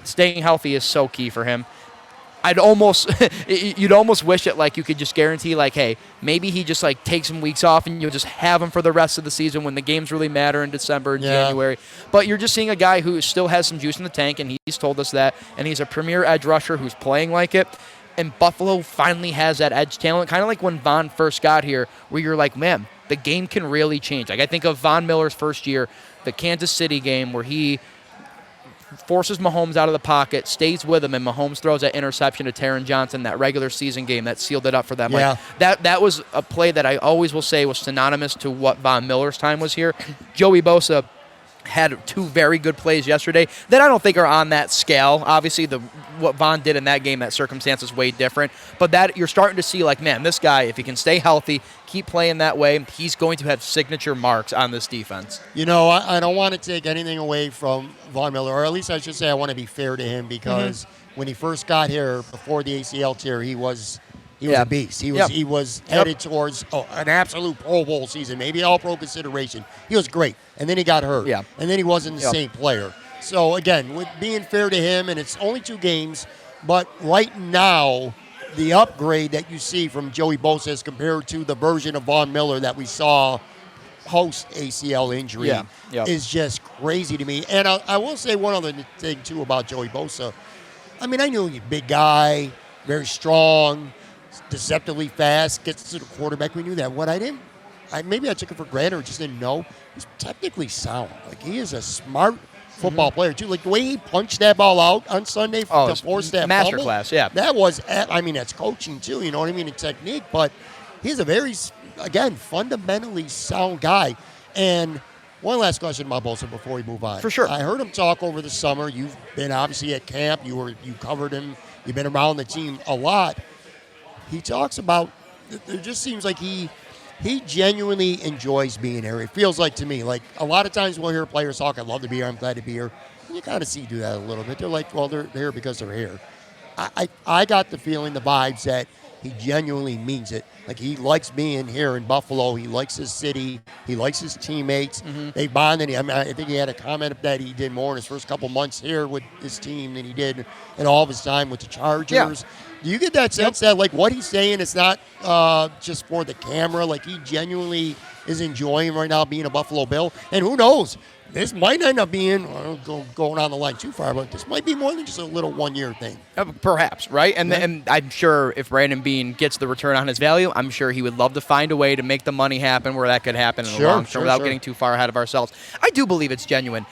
staying healthy is so key for him. You'd almost wish it like you could just guarantee like, hey, maybe he just like takes some weeks off and you'll just have him for the rest of the season when the games really matter in December and January. But you're just seeing a guy who still has some juice in the tank, and he's told us that, and he's a premier edge rusher who's playing like it. And Buffalo finally has that edge talent, kind of like when Von first got here, where you're like, man, the game can really change. Like I think of Von Miller's first year, the Kansas City game where he forces Mahomes out of the pocket, stays with him, and Mahomes throws that interception to Taron Johnson, that regular season game that sealed it up for them. Yeah. Like that was a play that I always will say was synonymous to what Von Miller's time was here. Joey Bosa had two very good plays yesterday that I don't think are on that scale. Obviously, what Von did in that game, that circumstance is way different. But that you're starting to see, like, man, this guy, if he can stay healthy, keep playing that way, he's going to have signature marks on this defense. You know, I don't want to take anything away from Von Miller, or at least I should say I want to be fair to him, because when he first got here, before the ACL tear, he was a beast. He was headed towards an absolute Pro Bowl season, maybe All-Pro consideration. He was great. And then he got hurt. Yeah. And then he wasn't the same player. So, again, with being fair to him, and it's only 2 games, but right now, the upgrade that you see from Joey Bosa as compared to the version of Von Miller that we saw post-ACL injury is just crazy to me. And I will say one other thing, too, about Joey Bosa. I mean, I knew he was a big guy, very strong, deceptively fast, gets to the quarterback. We knew that. What maybe I took it for granted or just didn't know. He's technically sound. Like, he is a smart football player, too. Like, the way he punched that ball out on Sunday to force that fumble. Masterclass, yeah. That was, I mean, that's coaching, too. You know what I mean? And technique. But he's a very, again, fundamentally sound guy. And one last question about Bosa before we move on. For sure. I heard him talk over the summer. You've been, obviously, at camp. You covered him. You've been around the team a lot. He talks about, it just seems like he genuinely enjoys being here. It feels like to me, like a lot of times we'll hear players talk, I'd love to be here, I'm glad to be here. And you kind of see do that a little bit. They're like, well, they're here because they're here. I got the feeling, the vibes that he genuinely means it. Like he likes being here in Buffalo. He likes his city. He likes his teammates. They bonded. I mean, I think he had a comment that he did more in his first couple months here with his team than he did in all of his time with the Chargers. Yeah. Do you get that sense that, like, what he's saying is not just for the camera? Like, he genuinely is enjoying right now being a Buffalo Bill? And who knows? This might end up being, going on the line too far, but this might be more than just a little one-year thing. Perhaps, right? And I'm sure if Brandon Beane gets the return on his value, I'm sure he would love to find a way to make the money happen where that could happen in the long term without getting too far ahead of ourselves. I do believe it's genuine.